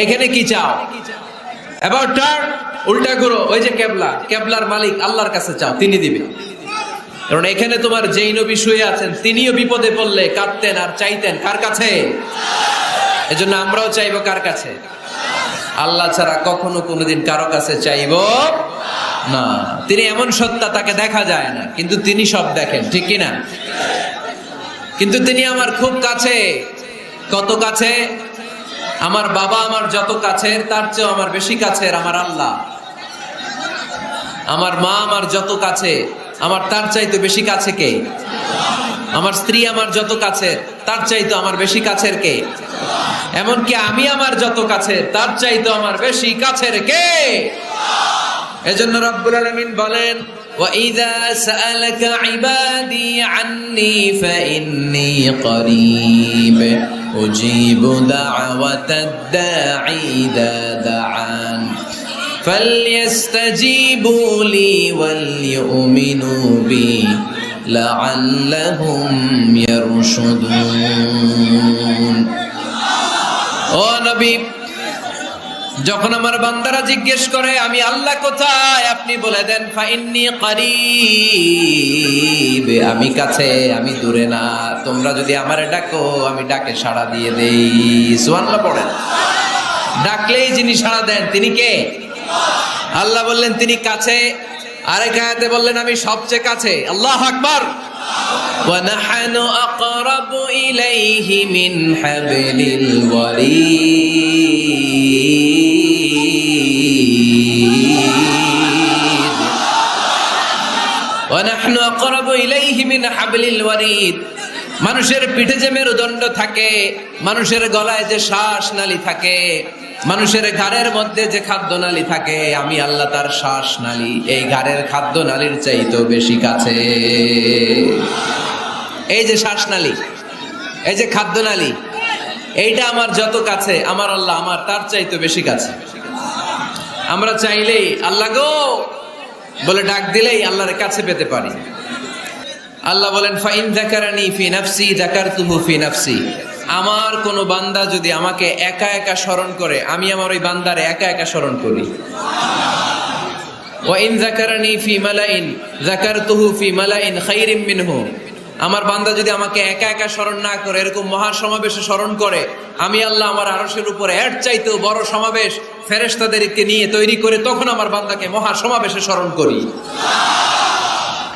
এখানে কি চাও? এবার টার্ন, উল্টা করো, ওই যে কেবলা, কেবলার মালিক আল্লাহর কাছে চাও, তিনি দিবেন। কারণ এখানে তোমার যেই নবী শুয়ে আছেন তিনিও বিপদে পড়লে কাঁদতেন আর চাইতেন কার কাছে? এজন্য আমরাও চাইবো কার কাছে? আল্লাহ ছাড়া কখনো কোনোদিন কারো কাছে চাইবো না। তিনি এমন সত্তা, তাকে দেখা যায় না, কিন্তু তিনি সব দেখেন, ঠিক কিনা? কিন্তু তিনি আমার খুব কাছে। কত কাছে? আমার বাবা আমার যত কাছের তার চেয়েও আমার বেশি কাছের আমার আল্লাহ। আমার মা আমার যত কাছে, আমার তার চাইতে বেশি কাছে কে? আমার স্ত্রী আমার যত কাছের তার চাইতে আমার বেশি কাছের কে? এমনকি আমি আমার যত কাছের তার চাইতে আমার বেশি কাছের কে? এজন্য রব্বুল আলামিন বলেন, وَإِذَا سَأَلَكَ عِبَادِي عَنِّي فَإِنِّي قَرِيبٌ أُجِيبُ دَعْوَةَ الدَّاعِ إِذَا دَعَانِ فَلْيَسْتَجِيبُوا لِي وَلْيُؤْمِنُوا بِي لَعَلَّهُمْ يَرْشُدُونَ। ও নবী, যখন আমার বান্দারা জিজ্ঞেস করে আমি আল্লাহ কোথায়, আপনি বলে দেন ফাইন্নী কারীব, আমি কাছে, আমি দূরে না। তোমরা যদি আমারে ডাকো আমি ডাকে সাড়া দিয়ে দেই। সুবহানাল্লাহ পড়েন। ডাকলেই যিনি সাড়া দেন তিনি কে? আল্লাহ বললেন তিনি কাছে। আরেক আয়াতে বললেন আমি সবচেয়ে কাছে। আল্লাহু আকবার। ওয়া নাহনু আকরাবু ইলাইহি মিন হাবলিল ওয়ারিদ। ওয়া নাহনু আকরাবু ইলাইহি মিন হাবলিল ওয়ারিদ। মানুষের পিঠে যে মেরুদণ্ড থাকে, মানুষের গলায় যে শ্বাস নালী থাকে, মানুষের ঘাড়ের মধ্যে যে খাদ্য নালী থাকে, আমি আল্লাহ তার শ্বাস নালী এই ঘাড়ের খাদ্য নালীর চাইতেও বেশি কাছে। এই যে শ্বাস নালী, এই যে খাদ্য নালী, এইটা আমার যত কাছে, আমার আল্লাহ আমার তার চাইতেও বেশি কাছে। আমরা চাইলেই আল্লাহ গো বলে ডাক দিলেই আল্লাহর কাছে পেতে পারি। আল্লাহ বলেন ফাইন যাকারানি ফি নাফসি যাকারতুহু ফি নাফসি। আমার কোন বান্দা যদি আমাকে একা একা স্মরণ করে, আমি আমার ওই বান্দারে একা একা স্মরণ করি। ওয়া ইন যাকারানি ফি মালাইন যাকারতুহু ফি মালাইন খায়রিম মিনহু। আমার বান্দা যদি আমাকে একা একা স্মরণ না করে, এরকম মহা সমাবেশে স্মরণ করে, আমি আল্লাহ আমার আরশের উপরে এর চাইতেও বড় সমাবেশ ফেরেশতাদেরকে নিয়ে তৈরি করে তখন আমার বান্দাকে মহা সমাবেশে স্মরণ করি।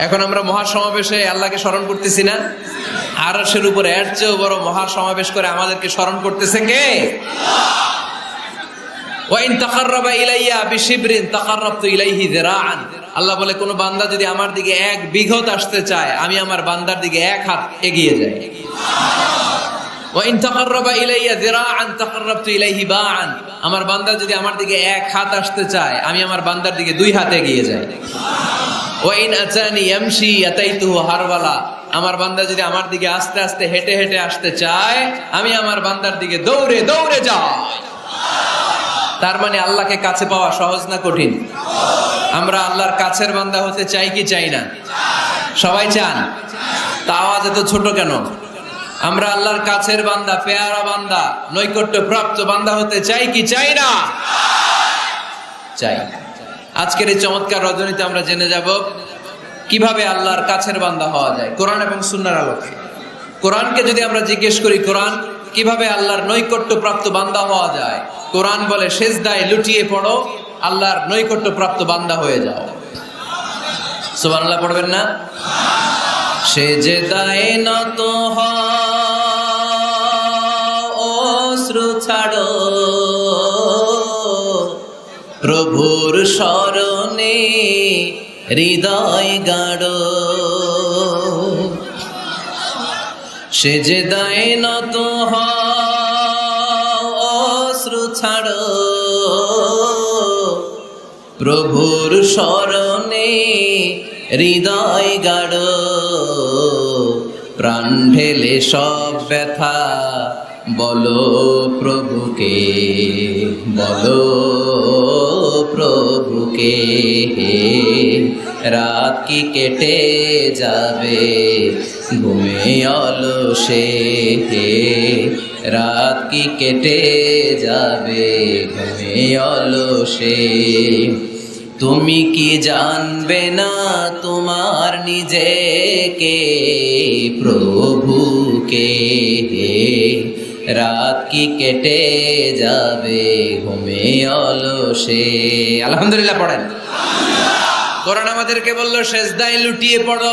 এখন আমরা মহা সমাবেশে আল্লাহকে স্মরণ করতেছি না? আরশের উপরে এর চেয়েও বড় মহা সমাবেশ করে আমাদেরকে স্মরণ করতেছে কে? ওয়া ইন তাকাররাবা ইলাইয়া বিশিবরিন তাকাররাবতু ইলাইহি যিরাআন। আল্লাহ বলে কোন বান্দা যদি আমার দিকে এক বিঘত আসতে চায়, আমি আমার বান্দার দিকে এক হাত এগিয়ে যাই। ওয়া ইন তাকাররাবা ইলাইয়া যিরাআন তাকাররাবতু ইলাইহি বাআন। আমার বান্দা যদি আমার দিকে এক হাত আসতে চায়, আমি আমার বান্দার দিকে দুই হাত এগিয়ে যাই। ওয়া ইন আতানি ইয়ামশি আতাইতুহু হারওয়ালা। আমার বান্দা যদি আমার দিকে আস্তে আস্তে হেঁটে হেঁটে আসতে চায়, আমি আমার বান্দার দিকে দৌড়ে দৌড়ে যাই। তার মানে আল্লাহকে কাছে পাওয়া সহজ না কঠিন? আমরা আল্লাহর কাছের বান্দা হতে চাই কি চাই না? সবাই চান। তা আওয়াজ এত ছোট কেন? আমরা আল্লাহর কাছের বান্দা, পেয়ারা বান্দা, নৈকট্য প্রাপ্ত বান্দা হতে চাই কি চাই না? চাই। আজকের এই চমৎকার রজনীতে আমরা জেনে যাব কিভাবে আল্লাহর কাছের বান্দা হওয়া যায় কোরআন এবং সুন্নাহর আলোকে। কোরআনকে যদি আমরা জিজ্ঞেস করি, কোরআন কিভাবে আল্লাহর নৈকট্য প্রাপ্ত বান্দা হওয়া যায়, কোরআন বলে সেজদায় লুটিয়ে পড়ো, আল্লাহর নৈকট্য প্রাপ্ত বান্দা হয়ে যাও। সুবহানাল্লাহ পড়বেন না? সেজদায় নত হও, অশ্রু ছাড়ো, প্রভুর শরণে হৃদয় গাড়ো। সেজদায় নত হও, অশ্রু ছাড়ো, প্রভুর শরণে হৃদয় গাড়ো। প্রাণ ঢেলে সব ব্যথা বলো প্রভুকে, বলো প্রভুকে। রাত কি কেটে যাবে ঘুমে অলসে, রাত কি কেটে যাবে ঘুমে অলসে, তুমি কি জানবে না তোমার নিজেকে প্রভুকে, রাত কি কেটে যাবে ঘুমে অলসে। আলহামদুলিল্লাহ পড়েন। কোরআন আমাদেরকে বলল সেজদায় লুটিয়ে পড়ো,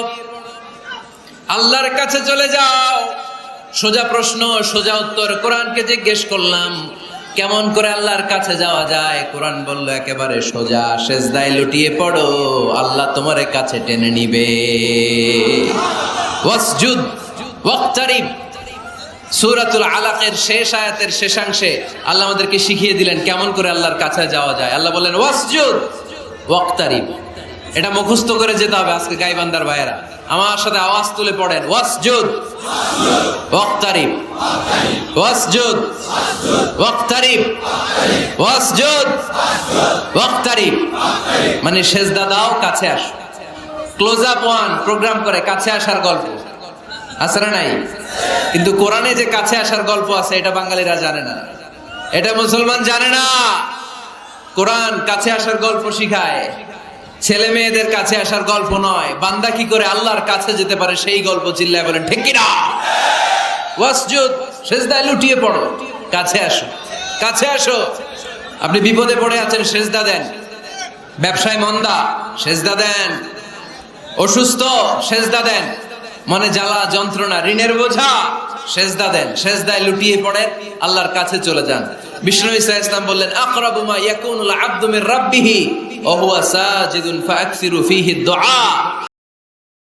আল্লাহর কাছে চলে যাও। সোজা প্রশ্ন সোজা উত্তর। কোরআনকে জিজ্ঞেস করলাম কেমন করে আল্লাহর কাছে যাওয়া যায়, কোরআন বলল একেবারে সোজা, সেজদায় লুটিয়ে পড়ো, আল্লাহ তোমার কাছে টেনে নিবে। ওয়াসজুদ ওয়াক্তারিব, সূরাতুল আলাকের শেষ আয়াতের শেষাংশে আল্লাহ আমাদেরকে শিখিয়ে দিলেন কেমন করে আল্লাহর কাছে যাওয়া যায়। আল্লাহ বললেন ওয়াসজুদ ওয়াক্তারিব। এটা মুখস্থ করে যেতে হবে আজকে গাইবান্দার ভাইয়েরা, আমার সাথে আওয়াজ তুলে পড়েন ওয়াসজুদ ওয়াক্তারিব, ওয়াসজুদ ওয়াক্তারিব, ওয়াসজুদ ওয়াক্তারিব। মানে সেজদা দাও, কাছে আসো। ক্লোজ আপ ওয়ান প্রোগ্রাম করে কাছে আসার গল্প আছে না নাই? কিন্তু কোরআনে যে কাছে আসার গল্প আছে এটা বাঙালিরা জানে না, এটা মুসলমান জানে না। কোরআন কাছে আসার গল্প শিখায়, ছেলে মেয়েদের কাছে আসার গল্প নয়। বান্দা কি করে আল্লাহর কাছে যেতে পারে সেই গল্প। চিল্লায় বলেন ঠিক কি না? ওয়াসজুদ, সেজদায় লুটিয়ে পড়ো, কাছে আসো, কাছে আসো। আপনি বিপদে পড়ে আছেন, সেজদা দেন। ব্যবসায় মন্দা, সেজদা দেন। অসুস্থ, সেজদা দেন। মনে জ্বালা যন্ত্রণা, ঋণের বোঝা, সেজদা দেন। সেজদায় লুটিয়ে পড়েন, আল্লাহর কাছে চলে যান। বিষ্ণু ঈসা ইসলাম বললেন আকরাবু মা ইয়াকুনুল আবদু মির রাব্বিহি ওয়া হুয়া সাজিদুন ফাআকসিরু ফীহি দুআ।